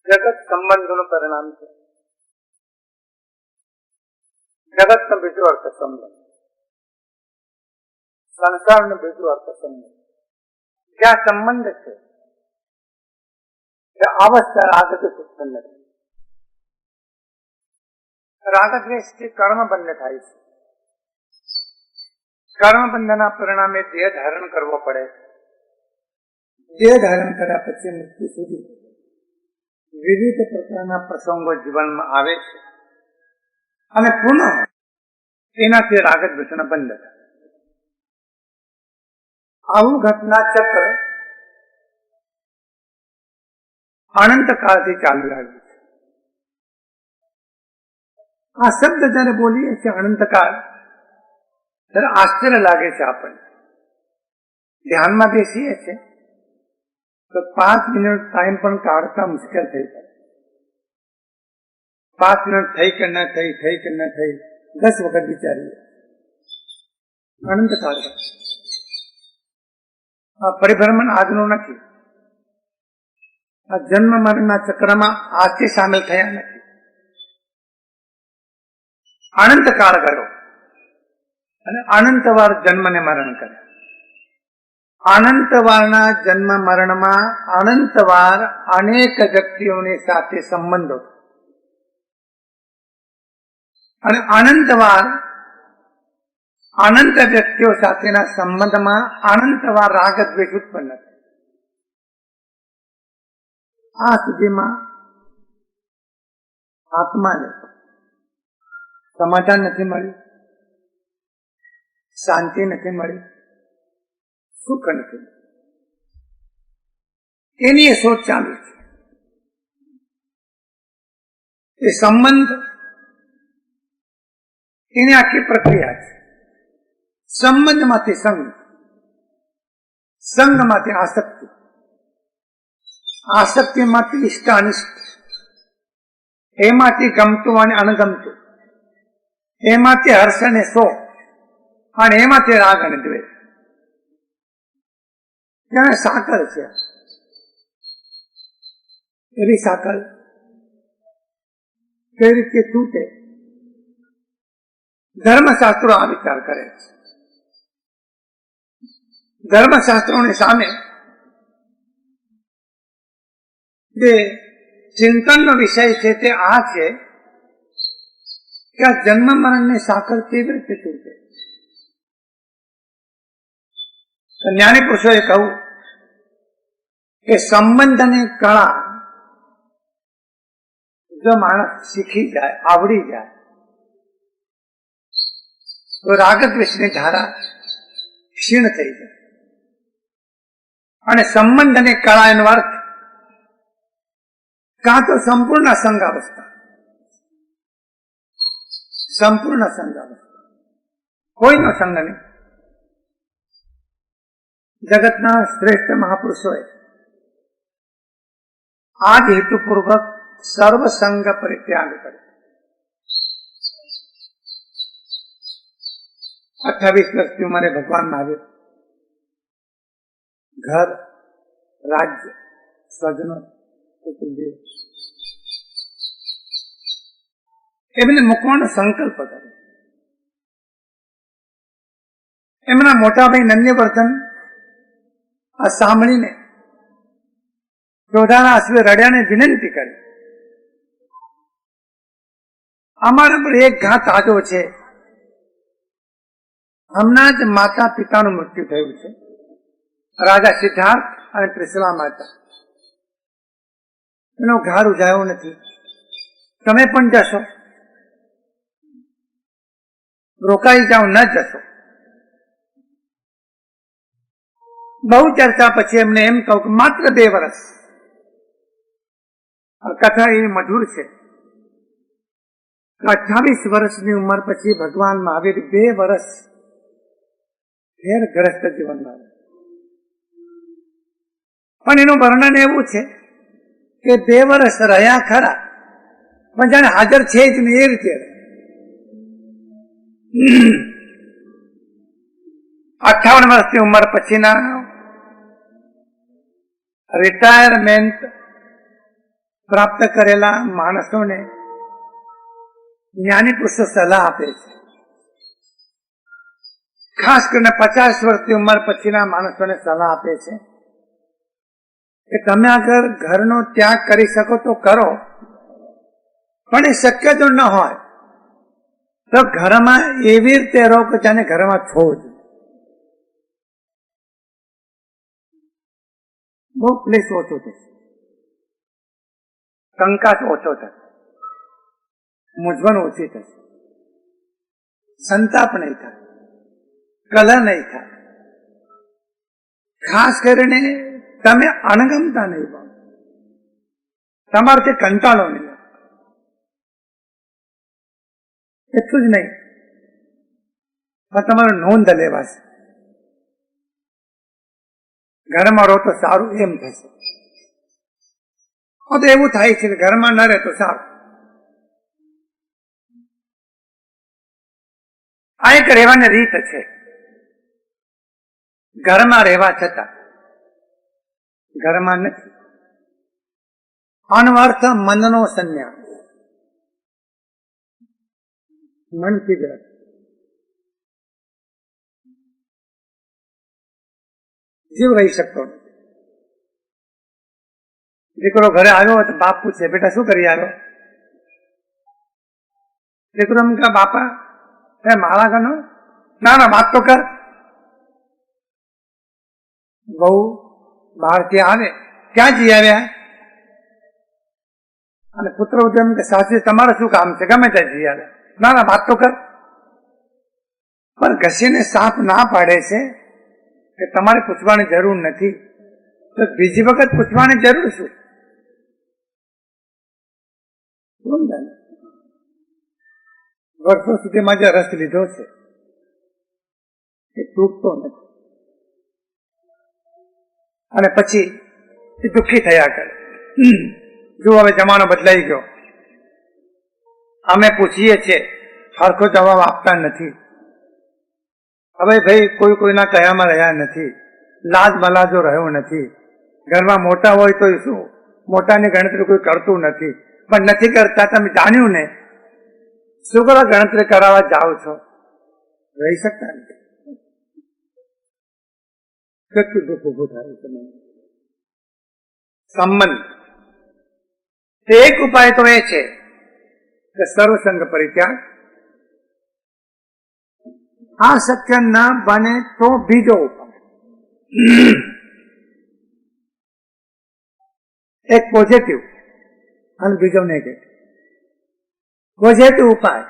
જગત સંબંધોનું પરિણામ છે. જગતનો બીજો અર્થ સંબંધ, સંસારનો બીજો અર્થ સંબંધ. જ્યાં સંબંધ છે ત્યાં અવસ્થા રાગદ્વેષ ઉત્પન્ન થાય. રાગદ્વેષથી કર્મબંધ થાય છે. કર્મબંધના પરિણામે દેહ ધારણ કરવો પડે. દેહ ધારણ કર્યા પછી મૃત્યુ સુધી વિવિધ પ્રકારના પ્રસંગો જીવનમાં આવે છે અને પુનઃ એનાથી રાગદ્વેષના બંધ થાય. આવું ઘટના ચક્ર અનંત કાળથી ચાલુ રહ્યું છે. આ શબ્દ જયારે બોલીએ છીએ અનંતકાળ, ત્યારે આશ્ચર્ય લાગે છે. આપણને ધ્યાનમાં બેસીએ છીએ તો 5 મિનિટ ટાઈમ પણ કાઢતા મુશ્કેલ થઈ જાય. 5 મિનિટ થઈ કે ન થઈ, થઈ કે ન થઈ, 10 વખત વિચારીએ. અનંતકાળ આ પરિભ્રમણ આજનું નથી. આ જન્મ મરણના ચક્રમાં આજથી સામેલ થયા નથી. અનંતકાળ ગયો અને અનંતવાર જન્મ ને મરણ કરે. અનંતવારના જન્મ મરણમાં અનંતવાર અનેક વ્યક્તિઓની સાથે સંબંધો અને અનંતવાર અનંત વ્યક્તિઓ સાથેના સંબંધમાં અનંતવાર રાગદ્વેષ ઉત્પન્ન થાય. આ સુધીમાં આત્માને સમાધાન નથી મળ્યું, શાંતિ નથી મળી, સુખ નથી. એની એ શોધ ચાલુ છે. એ સંબંધ એની આખી પ્રક્રિયા છે. સંબંધમાંથી સંગ, સંગમાંથી આસક્તિ, આસક્તિમાંથી ઇષ્ટ અનિષ્ટ, એમાંથી ગમતું અને અણગમતું, એમાંથી હર્ષ અને શોક, અને એમાંથી રાગ અને દ્વેષ. ત્યાં સાકળ છે. એવી સાકળ કઈ રીતે તૂટે, ધર્મશાસ્ત્રો આ વિચાર કરે છે. ધર્મશાસ્ત્રોની સામે જે ચિંતનનો વિષય છે તે આ છે કે આ જન્મ મરણની સાકળ કેવી રીતે તૂટે. જ્ઞાની પુરુષોએ કહ્યું કે સંબંધની કળા જો માણસ શીખી જાય, આવડી જાય, તો રાગદ્વેષની ધારા ક્ષીણ થઈ જાય. અને સંબંધની કળા એનો અર્થ કાં તો સંપૂર્ણ સંગ અવસ્થા, સંપૂર્ણ સંગ અવસ્થા, કોઈનો સંગ નહીં. જગતના શ્રેષ્ઠ મહાપુરુષોએ આ જ હેતુપૂર્વક સર્વસંગ પરિત્યાગ કર્યો. 28 વર્ષની ઉંમરે ભગવાન મહાવીર ઘર, રાજ્ય, સ્વજનો, કુટુંબીઓ એમને મૂકવાનો સંકલ્પ કર્યો. એમના મોટા ભાઈ નંદીવર્ધન આ સાંભળીને ક્રોધાના આંસુએ રડ્યાને વિનંતી કરી, અમારા પર એક ઘા તાજો છે. હમણાં જ માતા પિતાનું મૃત્યુ થયું છે, રાજા સિદ્ધાર્થ અને ત્રિશલા માતા. એનો ઘા રૂઝાયો નથી. તમે પણ જશો, રોકાઈ જાઓ, ન જશો. બહુ ચર્ચા પછી એમને એમ કહ્યું કે માત્ર 2 વર્ષ. કથા એ મધુર છે. 28 વર્ષની ઉંમર પછી ભગવાન મહાવીર 2 વર્ષ ફેર ગ્રસ્ત જીવનમાં. પણ એનું વર્ણન એવું છે કે 2 વર્ષ રહ્યા ખરા, પણ જાણે હાજર છે જ નહીં એ રીતે. 58 વર્ષની ઉંમર પછીના રિટાયરમેન્ટ પ્રાપ્ત કરેલા માણસોને જ્ઞાની પુરુષો સલાહ આપે છે. ખાસ કરીને 50 વર્ષની ઉંમર પછીના માણસોને સલાહ આપે છે કે તમે અગર ઘરનો ત્યાગ કરી શકો તો કરો, પણ એ શક્ય જો ન હોય તો ઘરમાં એવી રીતે રહો કે જાણે ઘરમાં છો જ. બહુ પ્લેસ ઓછો થશે, કંકાસ ઓછો થશે, મૂંઝવણ ઓછી થશે, સંતાપ નહીં થાય, કલહ નહીં થાય. ખાસ કરીને તમે અણગમતા નહીં બનો, તમારાથી કંટાળો નહીં. એટલું જ નહીં પણ તમારો નોંધ લેવાશે. ઘરમાં રહો તો સારું એમ થશે. તો એવું થાય છે કે ઘરમાં ન રહે તો સારું. આ એક રહેવાની રીત છે. ઘરમાં રહેવા છતાં ઘરમાં નથી. અનવર્થ મનનો સંન્યાસ. મનથી ગ્રસ્ત. જીવ રહી શકતો નથી. દીકરો ઘરે આવ્યો તો બાપ પૂછે બેટા શું કરી આવ્યો? દીકરો એમ કે બાપા મારા ઘરનો ના વાત તો કર. બહુ બહાર ત્યાં આવે ક્યાં જઈ આવ્યા? અને પુત્ર એમ કે સાસરી તમારે શું કામ છે? ગમે ત્યાં જઈ આવ્યા. ના વાત તો કર. પણ ઘસીને સાપ ના પાડે છે કે તમારે પૂછવાની જરૂર નથી, તો બીજી વખત પૂછવાની જરૂર શું? વર્ષો સુધીમાં જે રસ લીધો છે એ તૂટતો નથી, અને પછી એ દુઃખી થયા કરે. જો હવે જમાનો બદલાઈ ગયો, અમે પૂછીએ છીએ સરખો જવાબ આપતા નથી. હવે ભાઈ કોઈ કોઈના કયામાં રહ્યા નથી, લાજ મલાજો રહ્યો નથી. ઘરમાં મોટા હોય તો શું, મોટાની ગણતરી કોઈ કરતું નથી, પણ નથી કરતા. તમે જાણ્યું ને, શું કરો ગણતરી કરાવવા જાઓ છો? રહી શકતા નથી. કેટલું દુઃખ ઉભું થાય છે. સંબંધ એક ઉપાય તો એ છે કે સર્વસંગ પરિત્યાગ. આ શક્ય ના બને તો બીજો ઉપાય, એક પોઝિટિવ અને બીજો નેગેટિવ. પોઝિટિવ ઉપાય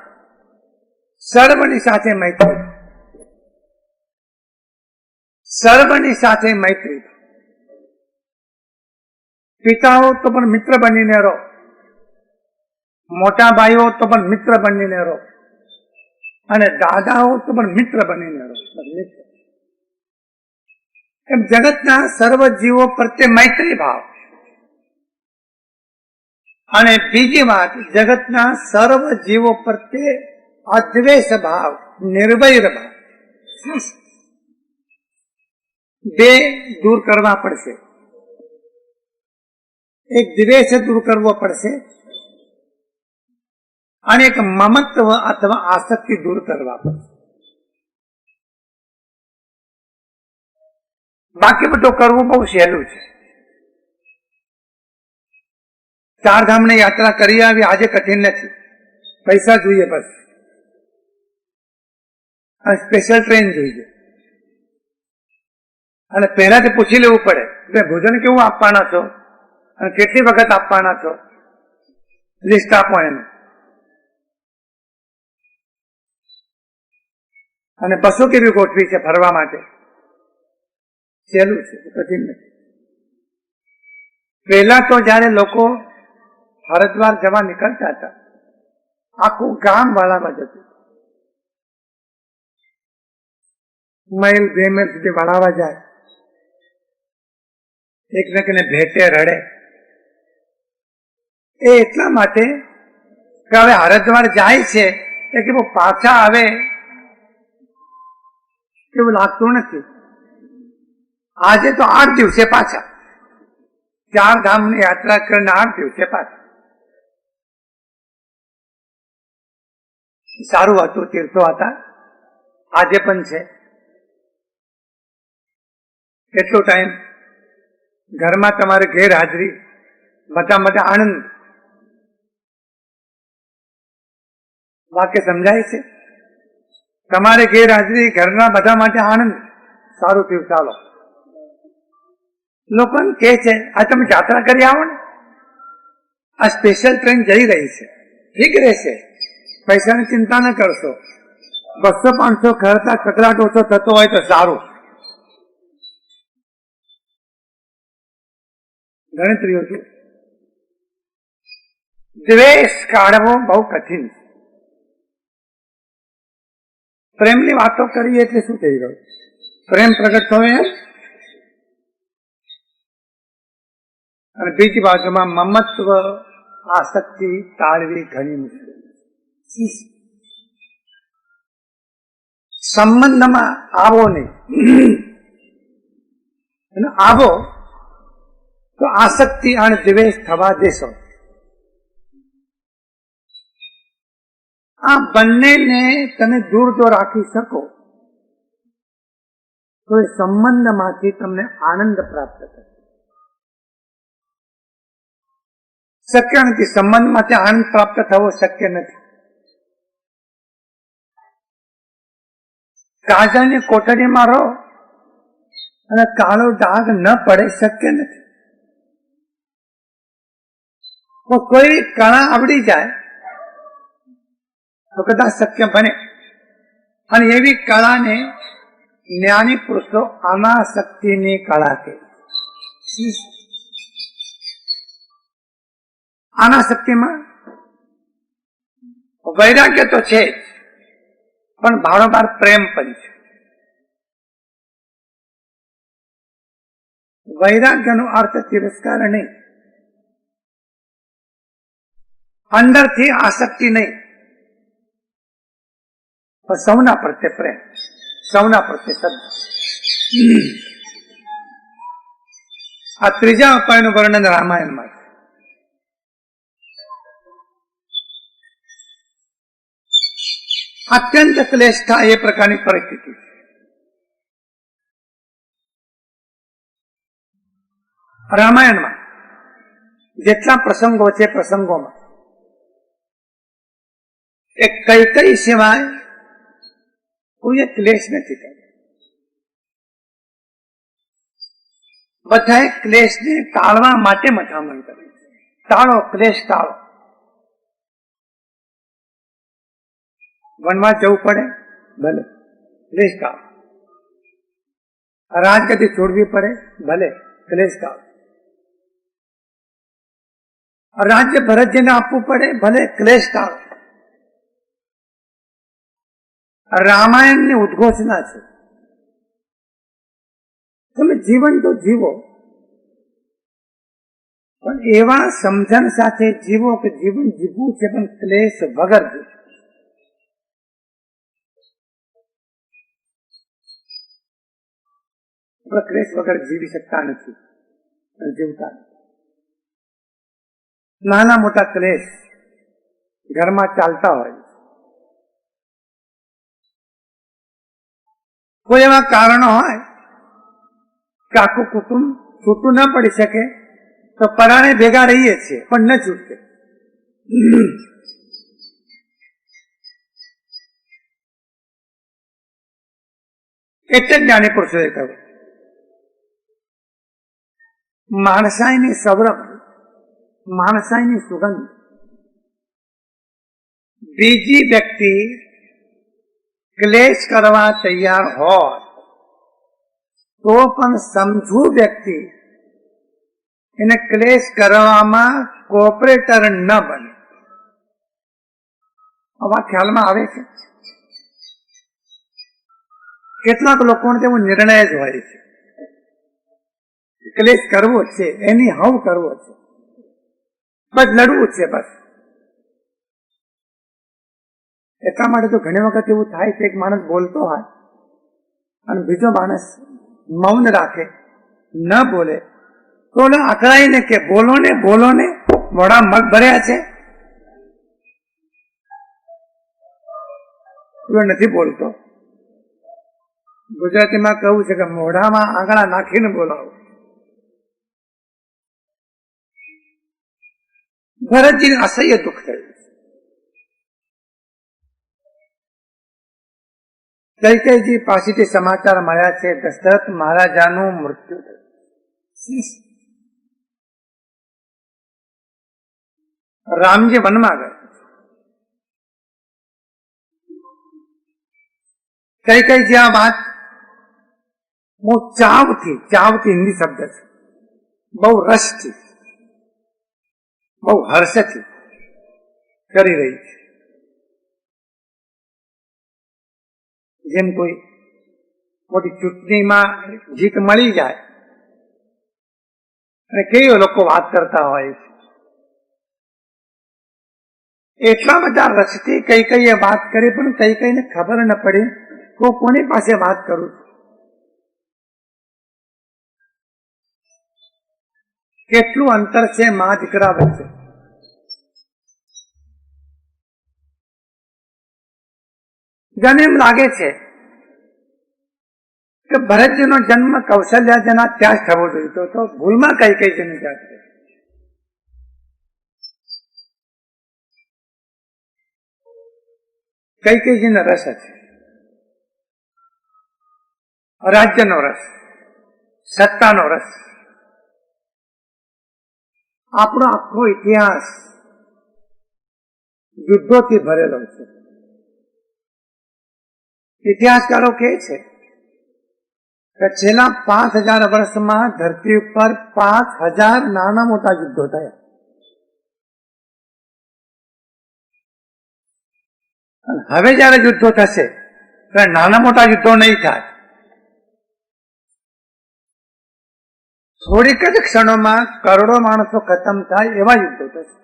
સર્વની સાથે મૈત્રી. સર્વની સાથે મૈત્રી. પિતા હો તો પણ મિત્ર બનીને રહો, મોટા ભાઈઓ તો પણ મિત્ર બનીને રહો, અને દાદા હો તો પણ મિત્ર બનીને રહો. એમ જગતના સર્વ જીવો પ્રત્યે મૈત્રી ભાવ. અને બીજી વાત, જગતના સર્વ જીવો પ્રત્યે અદ્વેષ ભાવ, નિર્વૈર ભાવ. બે દૂર કરવા પડશે. એક દ્વેષ દૂર કરવો પડશે અને એક મમત્વ અથવા આસક્તિ દૂર કરવા પડશે. બાકી બધું કરવું બહુ સહેલું છે. ચારધામની યાત્રા કરી આવી આજે કઠિન નથી. પૈસા જોઈએ બસ, અને સ્પેશિયલ ટ્રેન જોઈએ, અને પહેલાથી પૂછી લેવું પડે કે ભોજન કેવું આપવાના છો અને કેટલી વખત આપવાના છો, લિસ્ટ આપો એનું. અને બસો કેવી ગોઠવી છે ફરવા માટે, સહેલું છે, કઠિન નથી. પહેલા તો જયારે લોકો હરિદ્વાર જવા નીકળતા હતા, આખું ગામ વાળામાં જતું. માઇલ 2 માઇલ સુધી વળાવા જાય, એકને ભેટે રડે. એ એટલા માટે કે હવે હરિદ્વાર જાય છે કે પાછા આવે એવું લાગતું નથી. આજે તો 8 દિવસે પાછા, ચાર ધામની યાત્રા કરીને 8 દિવસે પાછા. સારું હતું, તીર્થો હતા, આજે પણ છે. એટલો ટાઈમ ઘરમાં તમારે ગેરહાજરી, બધા માટે આનંદ. વાક્ય સમજાય છે? તમારે ગેરહાજરી, ઘરના બધા માટે આનંદ. સારું થયું, ચાલો. લોકોને કે છે આ તમે યાત્રા કરી આવો ને, આ સ્પેશિયલ ટ્રેન જઈ રહી છે, ઠીક રહેશે, પૈસાની ચિંતા ન કરશો, 200-500 ખર્ચા કકડાટ ઓછો થતો હોય તો સારું. ગણતરીઓ છે. દ્વેષ કાઢવો બહુ કઠિન છે. પ્રેમની વાતો કરીએ એટલે શું થઈ ગયું? પ્રેમ પ્રગટ થયો એમ. અને બીજી બાજુમાં મમત્વ, આસક્તિ ટાળવી ઘણી મુશ્કેલ. સંબંધમાં આવો નહીં, અને આવો તો આસક્તિ અને દ્વેષ થવા દેશો. આ બંનેને તમે દૂર જો રાખી શકો તો એ સંબંધમાંથી તમને આનંદ પ્રાપ્ત થશે. શક્ય નથી, સંબંધમાંથી આનંદ પ્રાપ્ત થવો શક્ય નથી. કાજળની કોઠડીમાં રહો અને કાળો ડાઘ ન પડે, શક્ય નથી. તો કોઈ કળા આવડી જાય તો કદાચ શક્ય બને. અને એવી કળાને જ્ઞાની પુરુષો અનાસક્તિની કળા કહે. અનાસક્તિમાં વૈરાગ્ય તો છે જ, પણ ભારોભાર પ્રેમ પણ છે. વૈરાગ્યનો અર્થ તિરસ્કાર નહીં, અંદરથી આસક્તિ નહીં, પણ સૌના પ્રત્યે પ્રેમ, સૌના પ્રત્યે શ્રદ્ધા. આ ત્રીજા ઉપાયનું વર્ણન રામાયણમાં છે. અત્યંત ક્લેશતા એ પ્રકારની પરિસ્થિતિ છે. રામાયણમાં જેટલા પ્રસંગો છે, પ્રસંગોમાં એક કઈ સિવાય કોઈ ક્લેશ નથી કરતો. બધાએ ક્લેશને ટાળવા માટે મથામણ કરે છે. ટાળો, ક્લેશ ટાળો. વનવાસ જવું પડે, ભલે, ક્લેશ ટાળો. રાજગતિ છોડવી પડે, ભલે, ક્લેશ ટાળો. રાજ્ય ભરતજીને આપવું પડે, ભલે, ક્લેશ ટાળો. રામાયણની ઉદ્ઘોષણા છે, તમે જીવન તો જીવો, પણ એવા સમજણ સાથે જીવો કે જીવન જીવવું છે પણ ક્લેશ વગર જીવો. આપણે ક્લેશ વગર જીવી શકતા નથી, જીવતા નથી. નાના મોટા ક્લેશ ઘરમાં ચાલતા હોય, કોઈ એવા કારણો હોય કે આખું કુટુંબ છૂટું ન પડી શકે તો પરાણે ભેગા રહીએ છીએ પણ ન છૂટકે. એટલે જ્ઞાની પુરુષોએ કહ્યું, માણસાઈની સૌરભ, માણસાઈની સુગંધ બીજી વ્યક્તિ ક્લેશ કરવા તૈયાર હોય તો પણ સમજુ વ્યક્તિ એને ક્લેશ કરવામાં કોઓપરેટર ન બને. આવા ખ્યાલમાં આવે છે. કેટલાક લોકોને તેવો નિર્ણય જ હોય છે, ક્લેશ કરવો છે, એની હવ કરવો છે, બસ લડવું છે, બસ. એટલા માટે તો ઘણી વખત એવું થાય છે, એક માણસ બોલતો હોય અને બીજો માણસ મૌન રાખે, ન બોલે, તો અકળાઈને કે બોલો ને મોઢા મગ ભર્યા છે, નથી બોલતો. ગુજરાતીમાં કહું છે કે મોઢામાં આંગળા નાખીને બોલાવો. ભરતજીને અસહ્ય દુઃખ થયું. કૈકેયીજી પાસેથી સમાચાર મળ્યા છે દશરથ મહારાજાનું મૃત્યુ થયું. રામજી વનમાં ગયા. કૈકેયીજી આ વાત બહુ ચાવથી હિન્દી શબ્દ છે, બહુ રસથી, બહુ હર્ષથી કરી રહી છે. જેમ કોઈ મોટી ચૂંટણીમાં જીત મળી જાય અને કેવી લોકો વાત કરતા હોય છે, એટલા બધા રસથી કૈકેયીએ વાત કરી, પણ કૈકેયીને ખબર ન પડી તો કોની પાસે વાત કરું છું. કેટલું અંતર છે મા દીકરા વચ્ચે. જેને એમ લાગે છે કે ભરતજીનો જન્મ કૌશલ્યાજીના ત્યાં જ થવો જોઈતો, તો ભૂલમાં કૈકેયીજીને ત્યાં થયો. કૈકેયીજીનો રસ છે, રાજ્યનો રસ, સત્તાનો રસ. આપણો આખો ઇતિહાસ યુદ્ધોથી ભરેલો છે. ઇતિહાસકારો કહે છે કે છેલ્લા 5000 વર્ષમાં ધરતી ઉપર 5000 નાના મોટા યુદ્ધો થયા. હવે જયારે યુદ્ધો થશે ત્યારે નાના મોટા યુદ્ધો નહીં થાય. થોડીક જ ક્ષણોમાં કરોડો માણસો ખતમ થાય એવા યુદ્ધો થશે.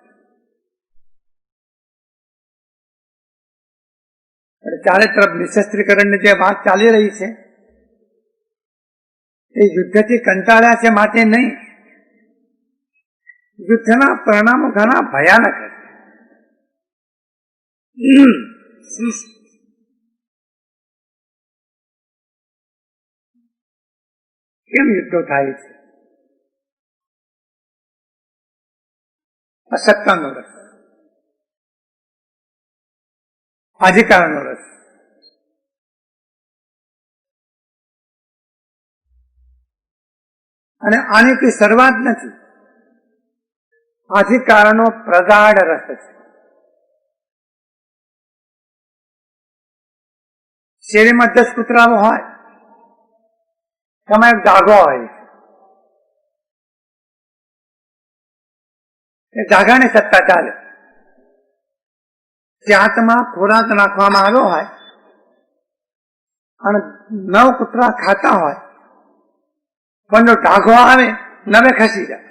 ચારે તરફ નિશસ્ત્રીકરણની જે વાત ચાલી રહી છે એ યુદ્ધથી કંટાળ્યા છે માટે નહીં, યુદ્ધના પરિણામો ઘણા ભયાનક છે. કેમ યુદ્ધો થાય છે? સત્તાનો રસ, અધિકારનો રસ. અને આની કોઈ શરૂઆત નથી, અધિકારનો પ્રગાઢ રસ છે. શેરીમાં 10 કૂતરાઓ હોય, એમાં એક ડાઘો હોય, એ ડાઘાની સત્તા ચાલે. જે હાથમાં ખોરાક નાખવામાં આવ્યો હોય અને 9 કૂતરા ખાતા હોય, પણ જો ડાઘો આવે 9 ખસી જાય.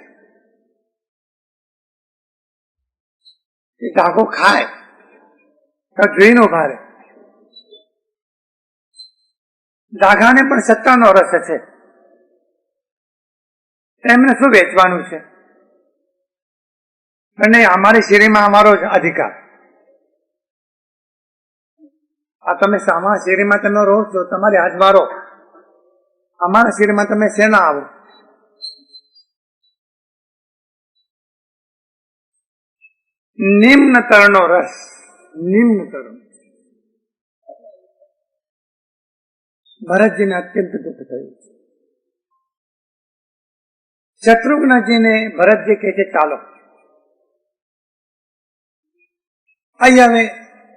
એ ડાઘો ખાય તો જોઈને ઉભા રહે. ડાઘાને પણ સત્તાનો રસ છે. એમને શું વેચવાનું છે? અને અમારી શેરીમાં અમારો જ અધિકાર. આ તમે સામા શેરીમાં તમે રહો છો, તમારી હાથમાં રહો. અમારા શેરીમાં તમે શેના આવો? નિમ્ન તરનો રસ, નિમ્ન તરણ. ભરતજીને અત્યંત દુઃખ થયું. શત્રુઘ્નજીને ભરતજી કહે છે ચાલો. અહીં હવે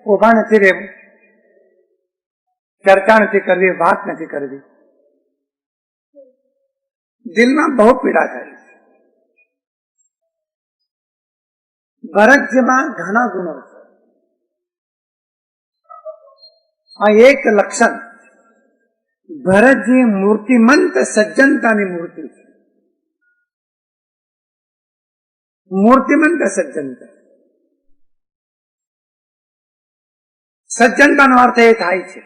ઉભા નથી રહેવું, ચર્ચા નથી કરવી, વાત નથી કરવી. દિલમાં બહુ પીડા થાય છે. ભરતજીમાં ઘણા ગુણો છે. આ એક લક્ષણ, ભરતજી મૂર્તિમંત સજ્જનતાની મૂર્તિ છે. મૂર્તિમંત સજ્જનતા. સજ્જનતાનો અર્થ એ થાય છે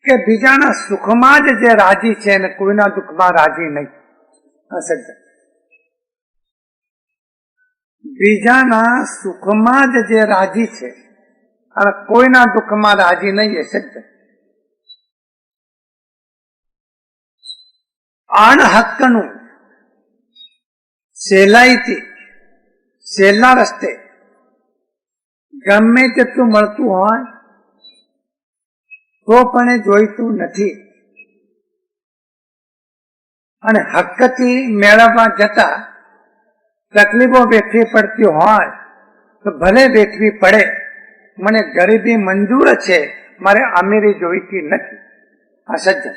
કે બીજાના સુખમાં જ જે રાજી છે અને કોઈના દુઃખમાં રાજી નહીં. આ સજ્જન બીજાના સુખમાં જ જે રાજી છે અને કોઈના દુઃખમાં રાજી નહીં એ સજ્જન. અણહકનું સહેલાઈથી સહેલા રસ્તે ગમે તેટલું મળતું હોય તો પણ એ જોઈતું નથી અને હકથી મેળવવા જતા તકલીફો વેઠવી પડતી હોય તો ભલે વેઠવી પડે, મને ગરીબી મંજૂર છે, મારે અમીરી જોઈતી નથી. આ સજ્જન.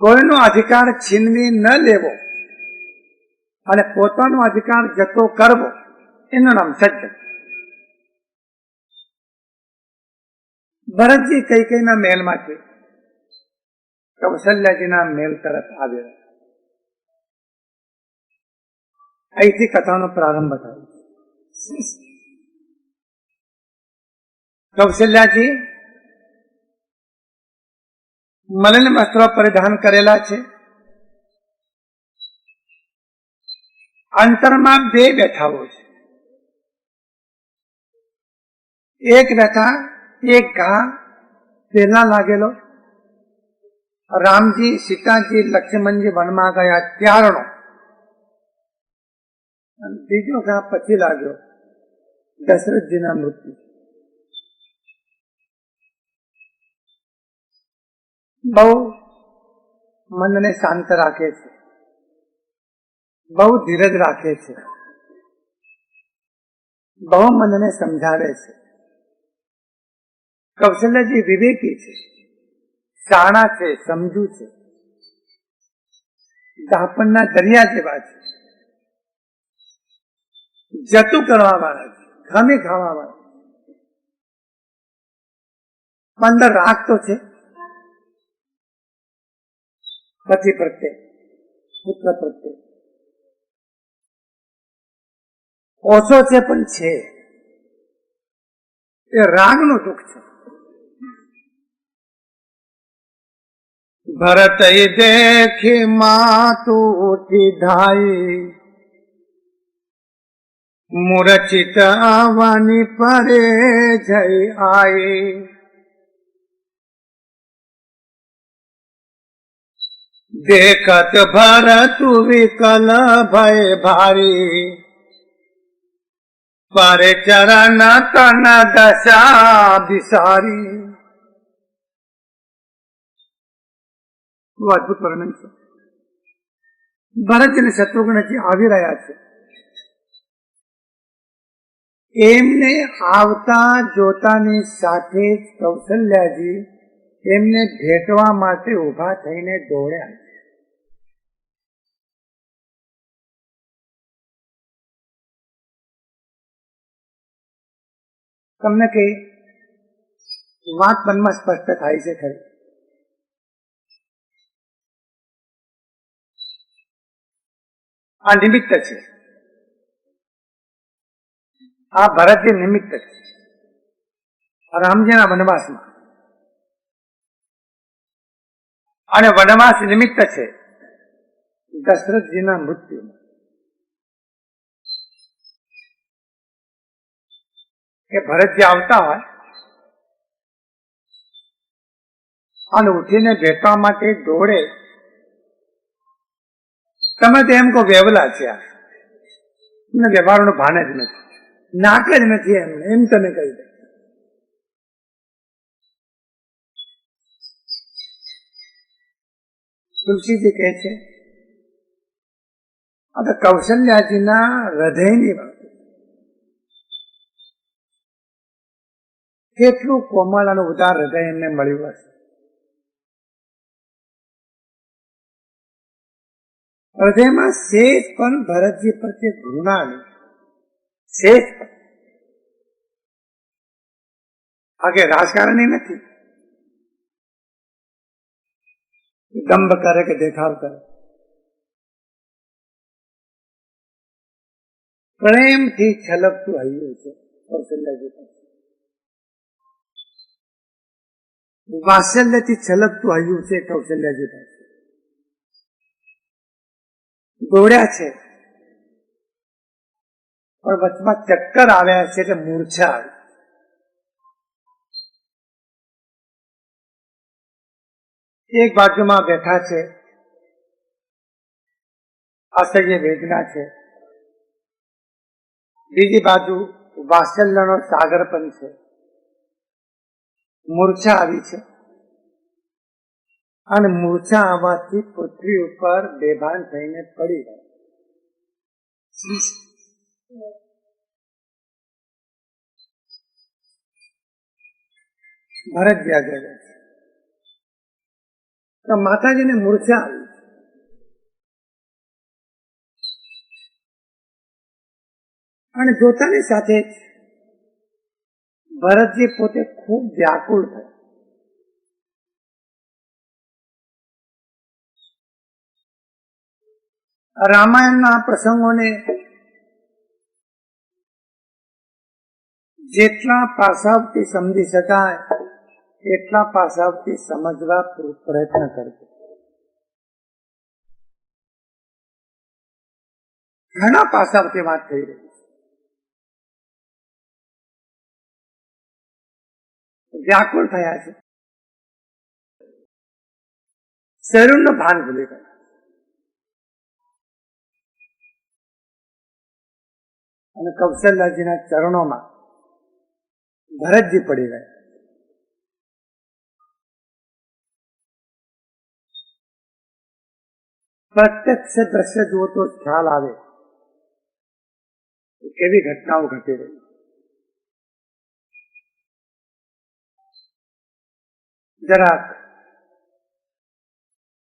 કોઈનો અધિકાર છીનવી ન લેવો અને પોતાનો અધિકાર જતો કરવો એનું નામ સજ્જન. ભરતજી કૈકેયીના મહેલમાંથી કૌશલ્યાજીના મહેલ તરફ આવ્યો. અહીંથી કથાનો પ્રારંભ થયો. કૌશલ્યાજી મલિન વસ્ત્રો પરિધાન કરેલા છે. અંતરમાં બે બેઠાઓ છે. એક બેઠા એક ઘા પહેલા લાગેલો, રામજી સીતાજી લક્ષ્મણજી વનમાં ગયા ત્યારનો, અને બીજો ઘા પછી લાગ્યો દશરથજીના મૃત્યુ. બહુ મનને શાંત રાખે છે, બહુ ધીરજ રાખે છે, બહુ મનને સમજાવે છે. કૌશલ્યજી વિવેકી છે, શાણા છે, સમજુ છે, દાપણના દરિયા જેવા છે, જતું કરવા વાળા છે, ખામી ખાવા વાળા. અંદર રાગ તો છે પતિ પ્રત્યે, પુત્ર પ્રત્યે. ઓછો છે પણ છે, એ રાગનું દુઃખ છે. ભરત દેખી માતું ઉઠી ધાઈ, મૂર્છિત આવવાની પરે જઈ આઈ. દેખત ભરત વિકલ ભય ભારી, પરે ચરણ તન દશા બિસારી. બહુ અદભુત વર્ણન છે. ભરત અને શત્રુઘ્નજી આવી રહ્યા છે. એમને આવતા જોતાની સાથે જ કૌશલ્યાજી એમને ભેટવા માટે ઉભા થઈને દોડ્યા. તમને કઈ વાત મનમાં સ્પષ્ટ થાય છે ખરી? આ નિમિત્ત છે, આ ભરતજી નિમિત્ત છે રામજીના વનવાસમાં, અને વનવાસ નિમિત્ત છે દશરથજીના મૃત્યુમાં. કે ભરતજી આવતા હોય અને ઉઠીને ભેટવા માટે દોડે. તમે તો એમ કહો વેવલા છે, એમને વ્યવહારનું ભાન જ નથી, નાક જ નથી એમને, એમ તમે કહી દે. તુલસીજી કહે છે આ તો કૌશલ્યાજીના હૃદયની વાત. કેટલું કોમળ અને ઉદાર હૃદય એમને મળ્યું હશે. હૃદયમાં શેષ પણ ભરતજી પ્રત્યે ઘૃણા નહીં, શેષ પણ. આગે રાજકારણી નથી, દંભ કરે કે દેખાવ કરે. પ્રેમથી છલકતું હૈયું છે કૌશલ્યાજી પાસે. વાત્સલ્યથી છલકતું હૈયું છે કૌશલ્યાજી પાસે. દોડ્યા છે પણ વચમાં ચક્કર આવ્યા છે એટલે મૂર્છા આવી. એક બાજુમાં બેઠા છે, અસહ્ય વેદના છે, બીજી બાજુ વાત્સલ્યનો સાગર પણ છે. મૂર્છા આવી છે અને મૂર્છા આવવાથી પૃથ્વી ઉપર બેભાન થઈને પડી ગયા. ભરતજી આગળ ગયા તો માતાજીને મૂર્છા આવી અને જોતાની સાથે જ ભરતજી પોતે ખૂબ વ્યાકુળ થયા. રામાયણના પ્રસંગોને જેટલા પાસાઓથી સમજી શકાય એટલા પાસાઓથી સમજવા પ્રયત્ન કરજો. ઘણા પાસાઓથી વાત થઈ રહી છે. વ્યાકુળ થયા છે, શરીરનું ભાન ભૂલી ગયા અને કૌશલ્યાજીના ચરણોમાં ભરતજી પડી ગયા. પ્રત્યક્ષ દ્રશ્ય જુઓ તો ખ્યાલ આવે કેવી ઘટનાઓ ઘટી રહી. જરાક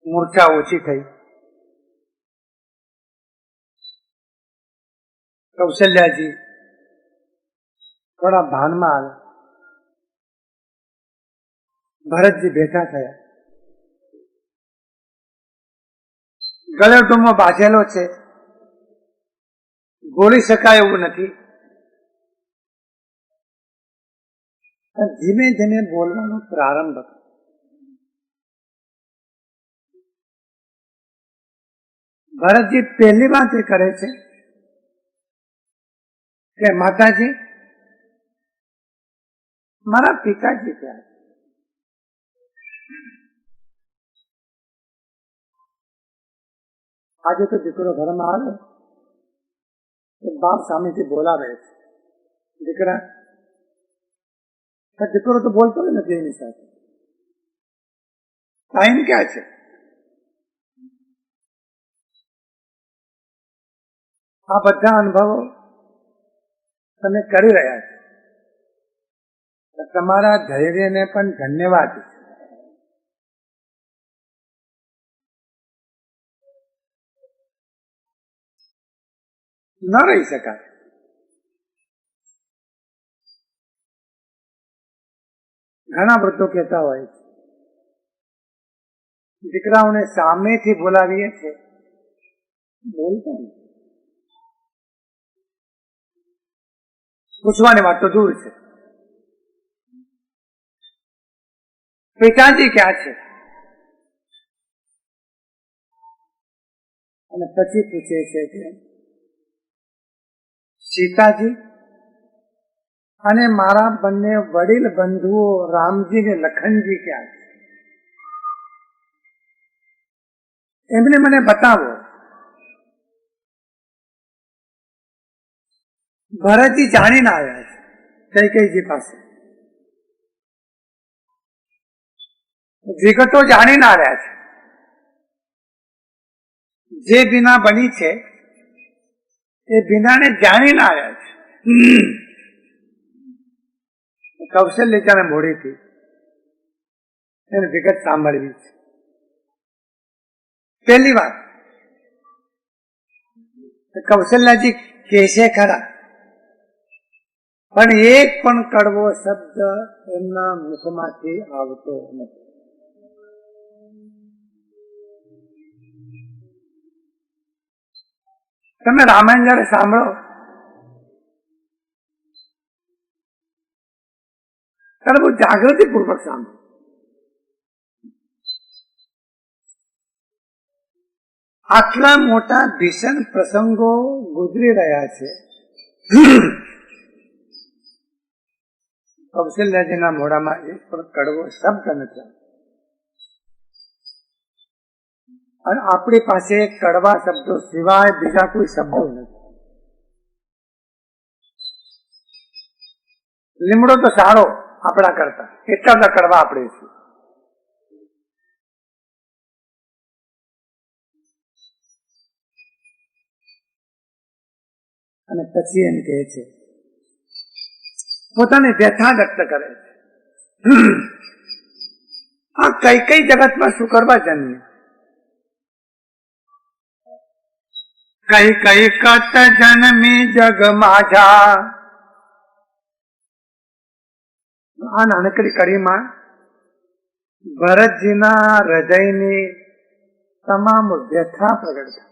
મૂર્છા ઓછી થઈ. કૌશલ્યાજી થોડા ભાનમાં આવે. ભરતજી બેઠા થયા. ગળેટૂંમો બાંધેલો છે, બોલી શકાય એવું નથી. ધીમે ધીમે બોલવાનો પ્રારંભ કર્યો. ભરતજી પહેલી વાત એ કરે છે કે માતાજી, મારા પિતાજી ક્યાં છે? આજે તો દીકરો ઘરમાં આવે તો બાપ સામેથી બોલાવે છે, દીકરા. દીકરો તો બોલતો નથી એની સાથે. ટાઈમ ક્યાં છે? આ બધા અનુભવો તમે કરી રહ્યા છો. તમારા ધૈર્યને પણ ધન્યવાદ છે. ન રહી શકાય. ઘણા વૃદ્ધો કહેતા હોય છે, દીકરાઓને સામેથી બોલાવીએ છીએ, બોલતા નથી. પૂછવાની વાત તો દૂર છે. પિતાજી ક્યાં છે? અને પછી પૂછે છે કે સીતાજી અને મારા બંને વડીલ બંધુઓ રામજી ને લખનજી ક્યાં છે? એમને મને બતાવો. ભરતજી જાણીને આવ્યા છે કૈકેયીજી પાસે. વિગતો જાણીને આવ્યા છે. જે બીના બની છે એ બીનાને જાણીને આવ્યા છે. કૌશલ્યજાને મોઢેથી એને વિગત સાંભળવી છે. પહેલી વાત, કૌશલ્યાજી કહેશે ખરા, પણ એક પણ કડવો શબ્દ એમના મુખમાંથી આવતો નથી. તમે રામાયણ જયારે સાંભળો ત્યારે બહુ જાગૃતિપૂર્વક સાંભળો. આટલા મોટા ભીષણ પ્રસંગો ગુજરી રહ્યા છે. કૌશલ્યાજીના મોઢામાં એક પણ કડવો શબ્દ નથી, અને આપણી પાસે કડવા શબ્દો સિવાય બીજા કોઈ શબ્દો નથી. લીમડો તો સારો આપણા કરતા, એટલા બધા કડવા આપણે છીએ. અને પછી એમ કહે છે, પોતાની વ્યથા વ્યક્ત કરે છે. આ કઈ કઈ જગતમાં શું કરવા જન્મે? કઈ કઈ કત જન્મી જગ माझा. આ નાનકડી કડીમાં ભરતજીના હૃદયની તમામ વ્યથા પ્રગટ થાય.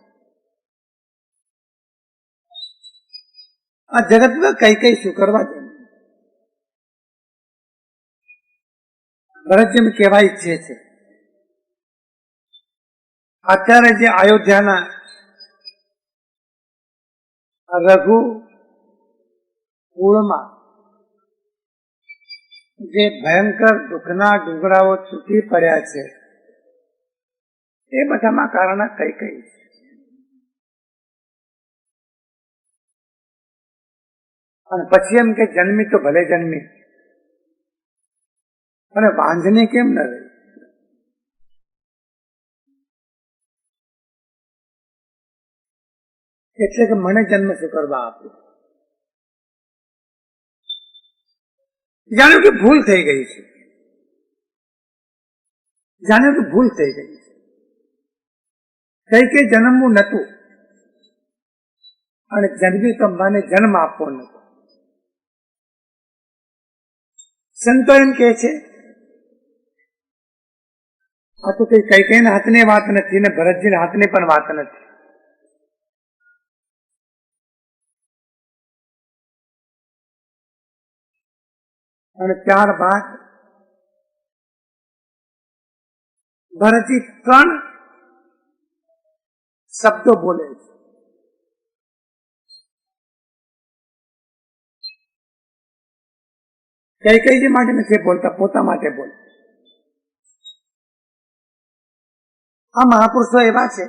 આ જગતમાં કઈ કઈ શું કરવા જન્મે? ભરતજી કહેવા ઈચ્છે છે, અત્યારે જે અયોધ્યાના રઘુ કુળમાં જે ભયંકર દુઃખના ડુંગરાઓ તૂટી પડ્યા છે, એ બધામાં કારણ કઈ કઈ છે. અને પછી એમ કે જન્મી તો ભલે જન્મી, અને વાંઝની કેમ ન રહી? એટલે કે મને જન્મ શું કરવા આપ્યો? જાણ્યું કે ભૂલ થઈ ગઈ છે, જાણ્યું કે ભૂલ થઈ ગઈ છે. કઈ કઈ જન્મવું નતું, અને જન્મી તો મને જન્મ આપવો નતો. સંતો એમ કે છે, આ તો કઈ કઈ હાથની વાત નથી ને ભરતજીના હાથની પણ વાત નથી. અને ત્યારબાદ ભરતજી 3 શબ્દો બોલે છે. કઈ માટે નથી બોલતા, પોતા માટે બોલે. આ મહાપુરુષો એવા છે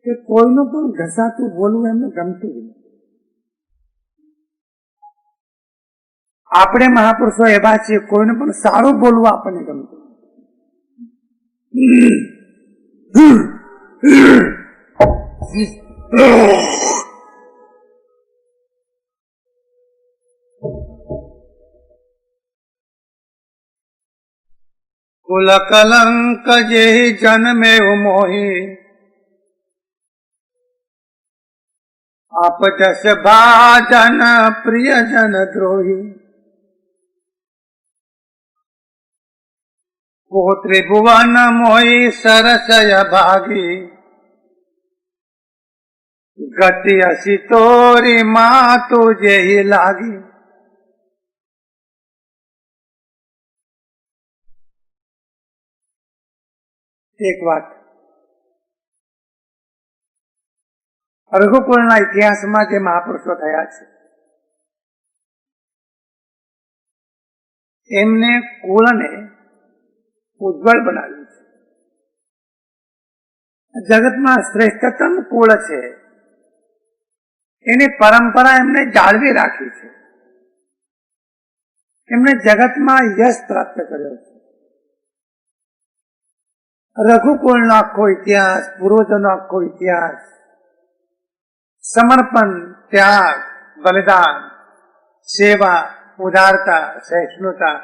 કે કોઈનું પણ ઘસાતું બોલવું એમને ગમતું નથી. આપણે મહાપુરુષો એવા છીએ, કોઈનું પણ સારું બોલવું આપણને ગમતું. કુલ કલંક જે જન્મે મોહી, આપ જસ ભાજન પ્રિયજન દ્રોહી. કો ત્રિભુવન મોહી સરસય ભાગી, ગતિ અસી તોરી માં તુજે હી લાગી. એક વાત, રઘુકુળના ઇતિહાસમાં જે મહાપુરુષો થયા છે, એમને કુળને ઉજ્જવળ બનાવ્યું છે. જગતમાં શ્રેષ્ઠતમ કુળ છે, એની પરંપરા એમને જાળવી રાખી છે. એમને જગતમાં યશ પ્રાપ્ત કર્યો છે. રઘુકુળનો આખો ઇતિહાસ, પૂર્વજોનો આખો ઇતિહાસ, સમર્પણ, ત્યાગ, બલિદાન, સેવા, ઉદારતા, સહિષ્ણુતા,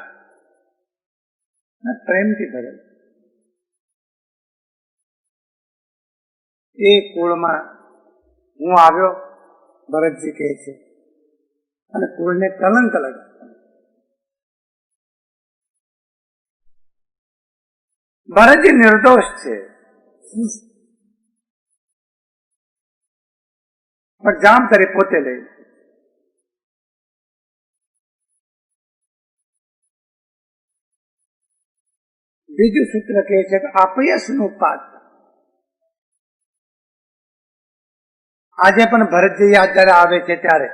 પ્રેમથી ભરેલો. એ કુળમાં હું આવ્યો, ભરતજી કહે છે, અને કુળને કલંક લગાવ્યો. ભરતજી નિર્દોષ છે, પણ જામ કરી પોતે લઈ. બીજું સૂત્ર કહે છે કે અપયશનું પાત્ર. આજે પણ ભરતજી યાદ જયારે આવે છે ત્યારે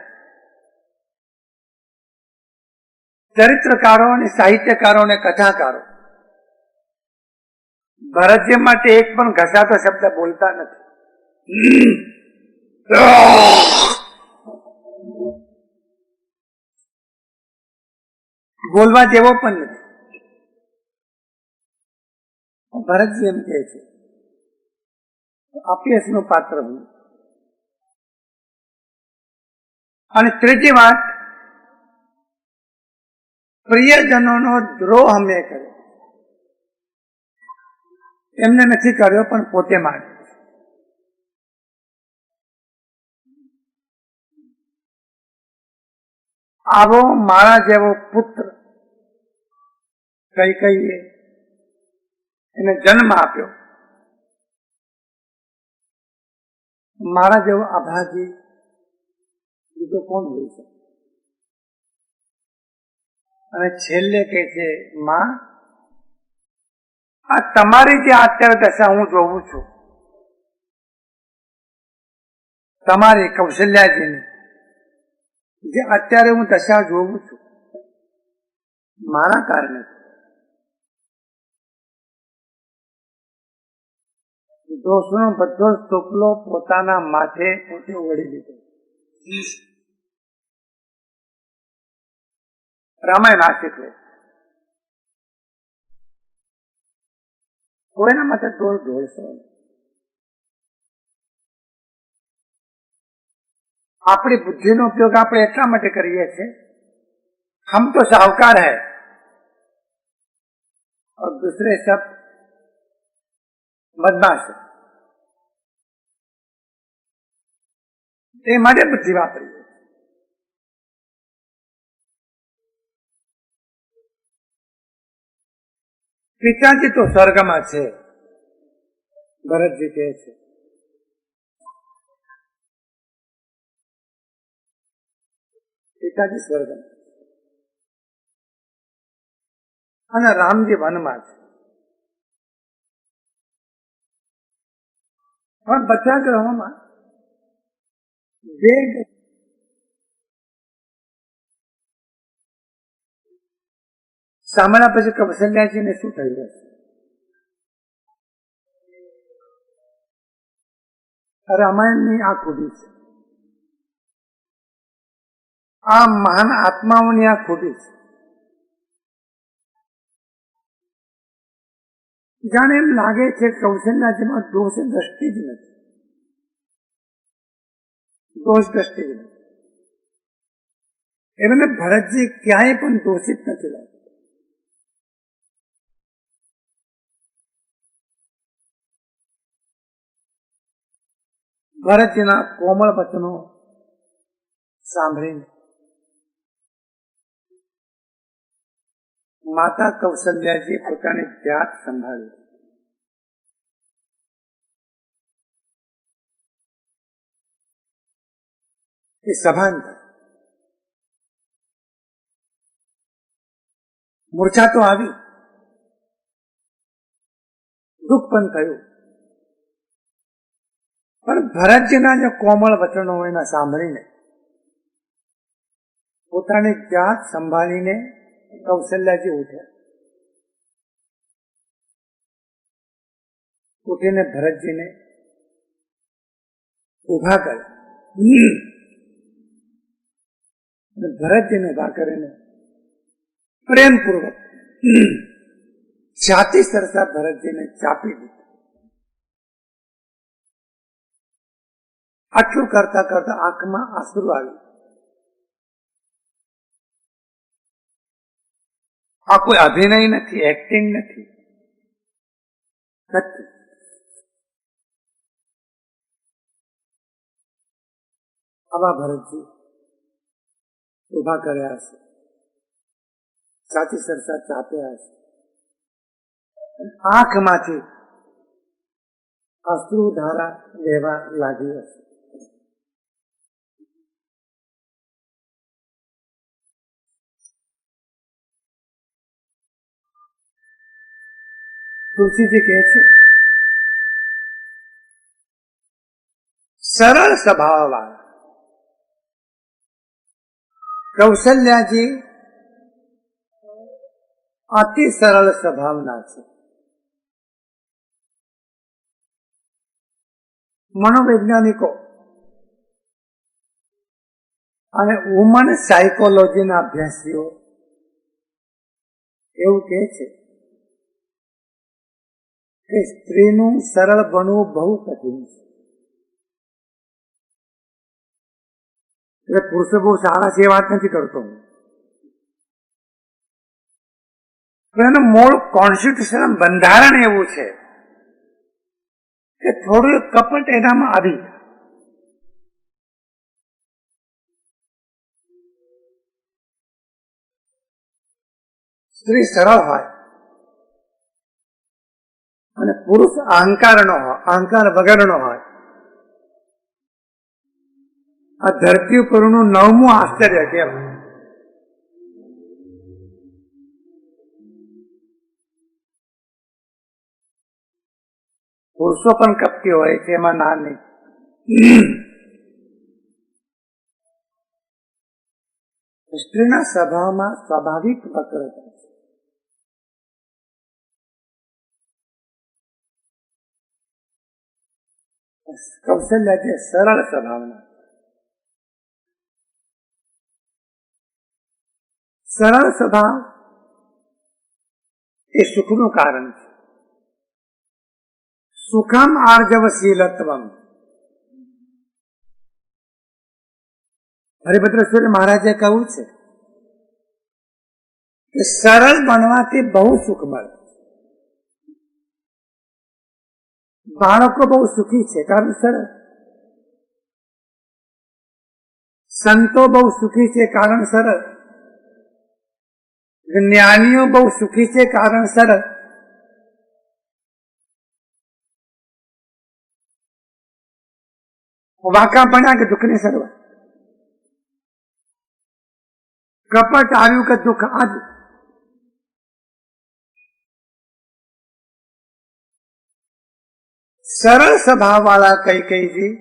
ચરિત્રકારો અને સાહિત્યકારો અને કથાકારો ભરતજી માટે એક પણ ઘસાતો શબ્દ બોલતા નથી. બોલવા જેવો પણ નથી. ભરતજી એમ કહે છે અપયશનું પાત્ર હું. અને ત્રીજી વાત, પ્રિયજનોનો દ્રોહ મેં કર્યો. એમને નથી કર્યો પણ પોતે માને. આવો મારા જેવો પુત્ર કઈ કહીએ એને જન્મ આપ્યો. મારા જેવો આભાજી બીજો કોણ હોય છે? અને છેલ્લે કહે છે, માં આ તમારી જે અત્યારે દશા હું જોઉં છું, તમારી કૌશલ્યાજીની જે અત્યારે હું દશા જોઉં છું, મારા કારણે દોષનો બધો ટુકડો પોતાના માથે પોતે ઓળી લીધો. રામાયણ આ શીખવે. કોઈના માટે દોષ ઢોળશો. આપણી બુદ્ધિનો ઉપયોગ આપણે એટલા માટે કરીએ છીએ, હમ તો સાહુકાર હૈ और दूसरे सब बदमाश है, એ માટે બુદ્ધિ વાપરીએ. પિતાજી તો સ્વર્ગમાં છે, ભરતજી કહે છે. પિતાજી સ્વર્ગમાં અને રામજી વનમાં છે. પણ બધા ગ્રહોમાં બે સાંભળ્યા પછી કૌશલ્યાજીને શું થઈ જશે? રામાયણની આ ખૂબી છે, આ મહાન આત્માઓની આ ખૂબી છે. જાણે એમ લાગે છે કૌશલ્યાજીમાં દોષ દ્રષ્ટિ જ નથી. દોષ દ્રષ્ટિ જ નથી. એમને ભરતજી ક્યાંય પણ દોષિત નથી લાગતું. ભરતજીના કોમળ વચનો સાંભળીને માતા કૌશલ્યાજી પોતાની જાત સંભાળી. એ સભાન થાય. મૂર્છા તો આવી, દુઃખ પણ થયું, પણ ભરતજીના જે કોમળ વચનો એના સાંભળીને પોતાની જાત સંભાળીને કૌશલ્યાજી ઉઠ્યા. ઉઠીને ભરતજીને ઉભા કર્યા. ભરતજીને ઉભા કરીને પ્રેમપૂર્વક છાતી સરસા ભરતજીને ચાપી દીધું. આટલું કરતા કરતા આંખમાં આંસુ આવ્યું. આ કોઈ અભિનય નથી, એક્ટિંગ નથી. આવા ભરતજી ઉભા કર્યા હશે, છાતી સરસા ચાપ્યા હશે, આંખમાંથી અશ્રુ ધારા વહેવા લાગી હશે. तुलसी जी कहे छे सरल स्वभाव वाला। कौशल्या जी अति सरल स्वभावना छे। मनोवैज्ञानिको અને વુમન સાયકોલોજીના અભ્યાસીઓ એવું કહે છે કે સ્ત્રીનું સરળ બનવું બહુ કઠિન છે. એટલે પુરુષો બહુ સારા છે એ વાત નથી કરતો હું, પણ એનું મૂળ કોન્સ્ટિટ્યુશન બંધારણ એવું છે કે થોડું કપટ એનામાં આવી જાય. સ્ત્રી સરળ હોય અને પુરુષ અહંકારનો હોય, અહંકાર વગરનો હોય. આ ધરતી ઉપરનું 9મું આશ્ચર્ય કહેવાય. પુરુષો પણ કપટી હોય છે, એમાં ના નહીં. સ્ત્રીના સ્વભાવમાં સ્વાભાવિક વક્રતા છે. કૌશલ્ય છે સરળ સ્વભાવના. સરળ સ્વભાવ એ સુખનું કારણ છે. સુખમ આર્જવશીલત્વમ. હરિભદ્રેશ્વર મહારાજે કહ્યું છે કે સરળ બનવાથી બહુ સુખ મળે. બાળકો બહુ સુખી છે કારણ સરળ. સંતો બહુ સુખી છે કારણ સરળ. જ્ઞાનીઓ બહુ સુખી છે કારણ સરળ. વાંકા પડ્યા કે દુઃખની શરૂઆત, કપટ આવ્યું કે દુઃખ આવ્યું. સરળ સ્વભાવ વાળા કૈકેયીજી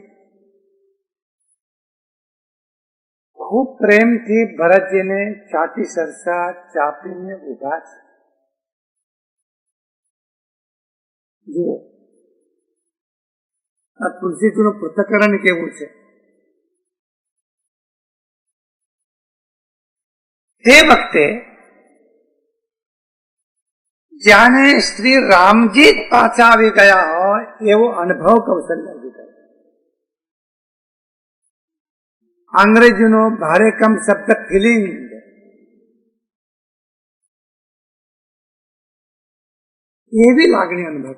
ખૂબ પ્રેમથી ભરતજીને છાતી સરસા ચાપીને ઉભા છે. જુઓ આ તુલસીજીનું પૃથ્થકરણ કેવું છે. તે વખતે જાણે શ્રી રામજી જ પાછા આવી ગયા હોય એવો અનુભવ કૌશલ્યાજી કરે. અંગ્રેજીનો ભારે કમ શબ્દ ફિલિંગ, એવી લાગણી અનુભવ.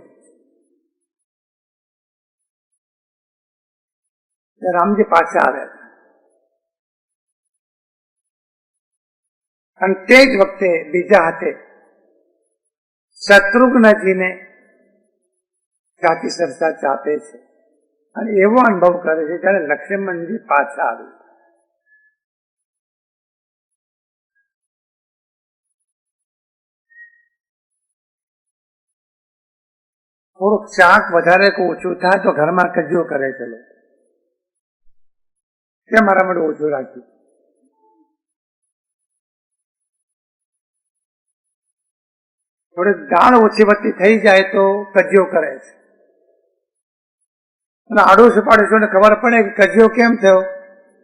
રામજી પાછા આવ્યા અને તે જ વખતે બીજા હાથે શત્રુઘ્નજીને છાતી સરસા ચાપે છે અને એવો અનુભવ કરે છે જયારે લક્ષ્મણજી પાછા આવે. થોડુંક શાક વધારે કે ઓછું થાય તો ઘરમાં કજિયો કરે છે લોકો, કે મારા માટે ઓછું રાખ્યું. થોડીક દાળ ઓછી વત્તી થઈ જાય તો કજિયો કરે છે. અને આડોશી પાડોશીઓને ખબર પડે કે કજિયો કેમ થયો,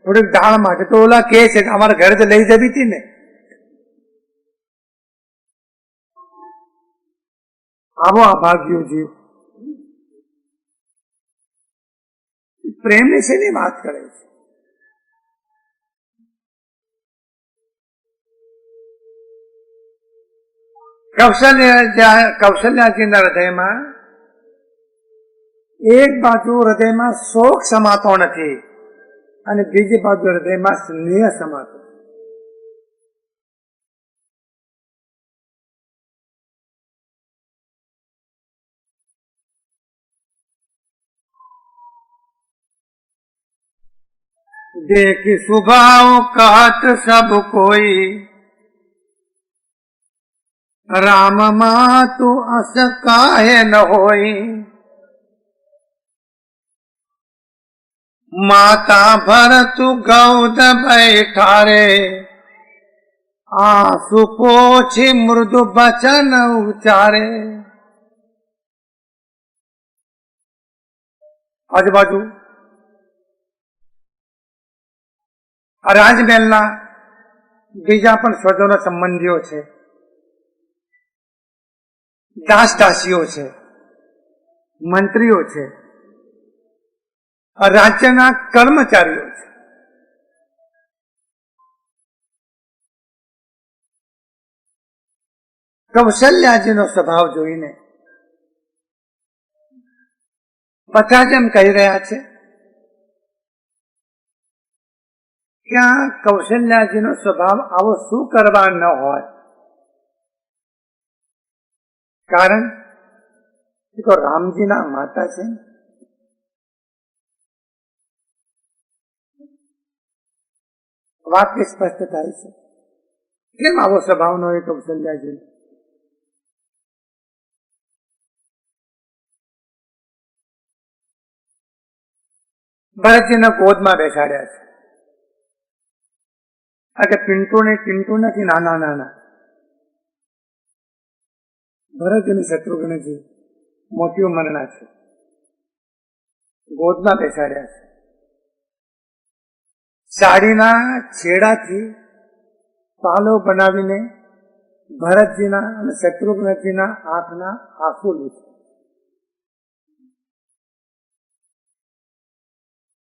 થોડીક દાળ માટે, તો ઓલા કે છે કે અમારા ઘરે તો લઈ જવી હતી ને. આવો અભાગ્યો જીવ પ્રેમની શેની વાત કરે છે. કૌશલ્યાજીના હૃદયમાં એક બાજુ હૃદયમાં શોક સમાતો નથી અને બીજી બાજુ હૃદયમાં સ્નેહ સમાતો. देख स्वभाव कहत सब कोई, राम मातु अस काहे न होई, माता भरतु गौद बैठारे, आंसू पोछी मृदु बचन उचारे। આજુબાજુ રાજમહેલના બીજા પણ સ્વજનો સંબંધીઓ છે, દાસ દાસીઓ છે, મંત્રીઓ છે, રાજ્યના કર્મચારીઓ છે. કૌશલ્યાજીનો સ્વભાવ જોઈને બધા જેમ કહી રહ્યા છે કે આ કૌશલ્યાજીનો સ્વભાવ આવો શું કરવા ન હોય, કારણ એ તો રામજીના માતા છે. વાક્ય સ્પષ્ટ થાય છે કેમ આવો સ્વભાવ ન હોય કૌશલ્યાજી. ભરતજીને ગોદમાં બેસાડ્યા છે. આ કે પિન્ટુ નથી, નાના નાના ભરતજી શત્રુઘ્નજી મોટી ઉંમરના છે, ગોદમાં બેસાડ્યા છે. સાડીના છેડાથી પાલો બનાવીને ભરતજીના અને શત્રુઘ્નજીના આંખના આંસુ લૂછે.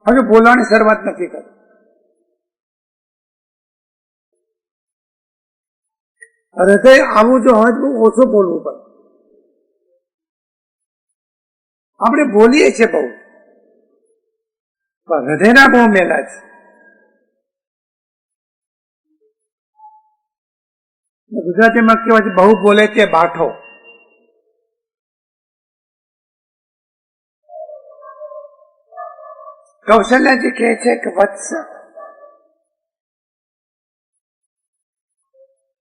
હજુ બોલવાની શરૂઆત નથી કરી. હૃદય આવું જો હોય તો ઓછું બોલવું પડે. આપણે બોલીએ છીએ બહુ, પણ હૃદયના બહુ મેલા છે. ગુજરાતીમાં કહેવાય છે બહુ બોલે તે બાઠો. કૌશલ્યાજી કહે છે કે વત્સ,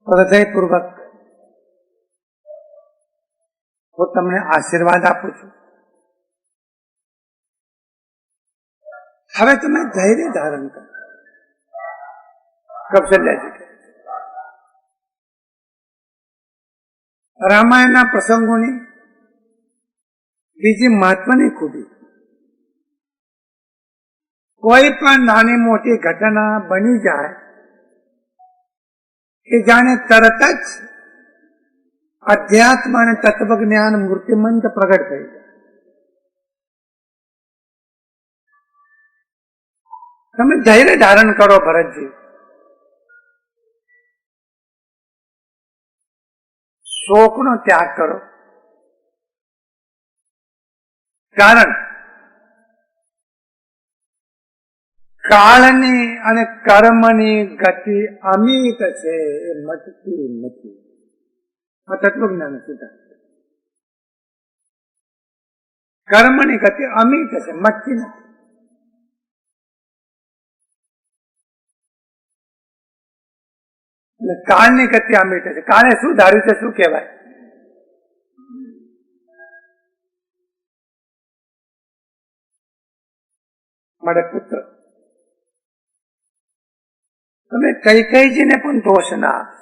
હૃદયપૂર્વક હું તમને આશીર્વાદ આપું છું. હવે તમે ધૈર્ય ધારણ કરો. કૌશલ્યાજી કહે રામાયણના પ્રસંગોની બીજી મહત્વની ખૂબી, કોઈ પણ નાની મોટી ઘટના બની જાય કે જાણે તરત જ અધ્યાત્મ અને તત્વજ્ઞાન મૂર્તિમંત પ્રગટ થઈ જાય. તમે ધૈર્ય ધારણ કરો ભરતજી. શોકનો ત્યાગ કરો, કારણ કાળની અને કર્મની ગતિ અમિત છે, એ મટતી નથી. આ તત્વજ્ઞાન સિદ્ધાંત. કર્મની ગતિ અમિત છે, મટતી નથી. એટલે કાળની ગતિ અમિત છે. કાળે શું ધાર્યું છે શું કહેવાય? મારે પુત્ર. તમે કૈકેયીજીને પણ દોષ ના આપો.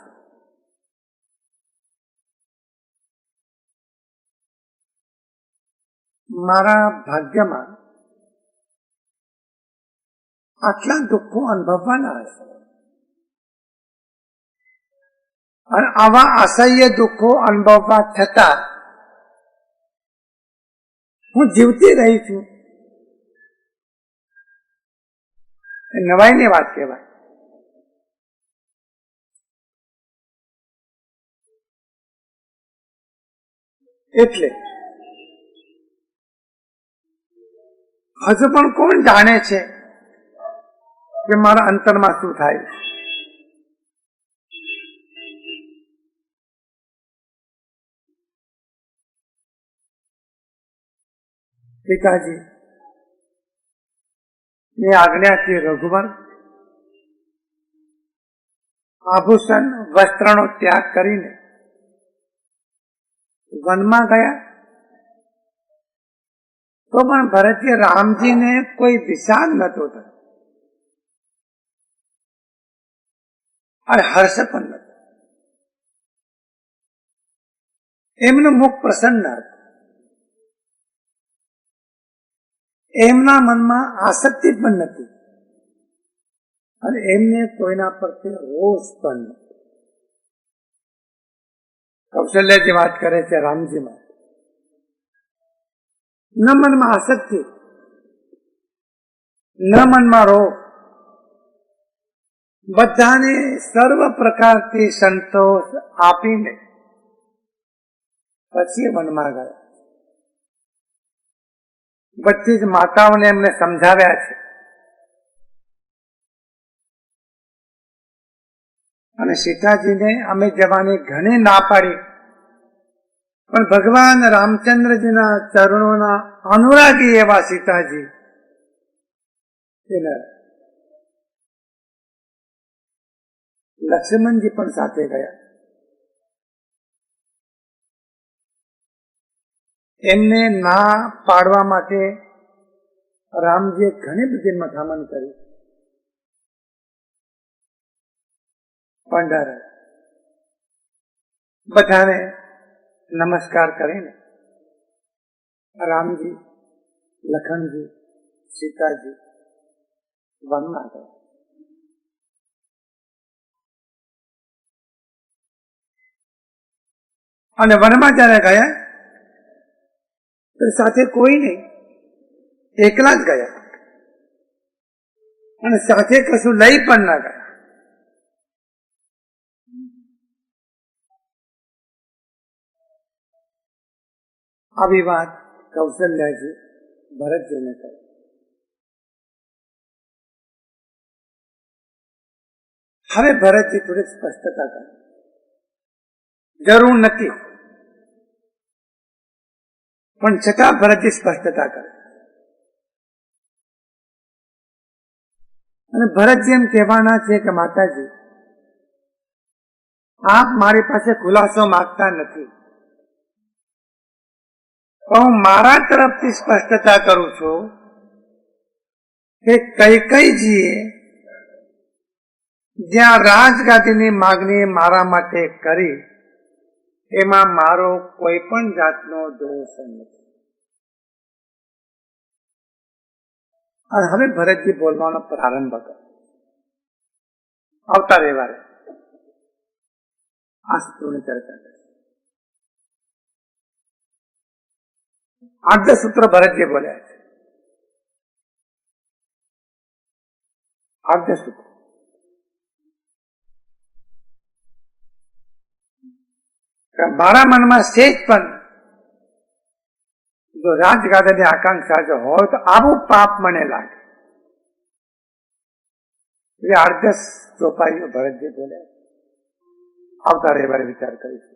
મારા ભાગ્યમાં આટલા દુઃખો અનુભવવાના હશે, અને આવા અસહ્ય દુઃખો અનુભવવા છતાં હું જીવતી રહી છું. એ નવાઈની વાત કહેવાય. એટલે હજુ પણ કોણ જાણે છે કે મારા અંતરમાં શું થાય? પિતાજી ની આજ્ઞાથી રઘુવર આભૂષણ વસ્ત્રનો ત્યાગ કરીને વનમાં ગયા તો પણ ભરતજી રામજીને કોઈ વિષાદ નતો થયો અને હર્ષ પણ નતો. એમનું મુખ પ્રસન્ન હતું. એમના મનમાં આસક્તિ પણ નથી અને એમને કોઈના પ્રત્યે રોષ પણ નથી. કૌશલ્યજી વાત કરે છે રામજીમાં, ન મનમાં આસક્તિ, ન મનમાં રોગ, બધાને સર્વ પ્રકારથી સંતોષ આપીને પછી વનમાં ગયા. બધી જ માતાઓને એમને સમજાવ્યા છે અને સીતાજીને અમે જવાની ઘણી ના પાડી, પણ ભગવાન રામચંદ્રજીના ચરણોના અનુરાગી એવા સીતાજી લક્ષ્મણજી પણ સાથે ગયા. એમને ના પાડવા માટે રામજીએ ઘણી બધી મથામણ કરી, પણ ડરે. બધાને નમસ્કાર કરીને રામજી, લખનજી, સીતાજી વનમાં ગયા. અને વનમાં જયારે ગયા તો સાથે કોઈ નહીં, એકલા જ ગયા અને સાથે કશું લઈ પણ ના ગયા. આવી વાત કૌશલ્યાજી ભરતજીને કહી. હવે ભરતજી થોડી સ્પષ્ટતા કરે, જરૂર નથી પણ છતાં ભરતજી સ્પષ્ટતા કરે. અને ભરતજી એમ કહેવાના છે કે માતાજી, આપ મારી પાસે ખુલાસો માંગતા નથી, હું મારા તરફથી સ્પષ્ટતા કરું છું કે કૈકેયીજીએ જ્યાં રાજગાદીની માગણી મારા માટે કરી એમાં મારો કોઈ પણ જાતનો દોષ નથી. અને હવે ભરતજી બોલવાનો પ્રારંભ કરે. આવતા રવિવારે આ સૂત્રોની ચર્ચા કરે. 8-10 સૂત્રો ભરતજી બોલ્યા છે. 8-10 સૂત્રો. મારા મનમાં સેજ પણ જો રાજગાદાની આકાંક્ષા જો હોય તો આવું પાપ મને લાગે. એટલે 8-10 ચોપાઈઓ ભરતજી બોલ્યા. આવતા રવિવારે વિચાર કરીશું.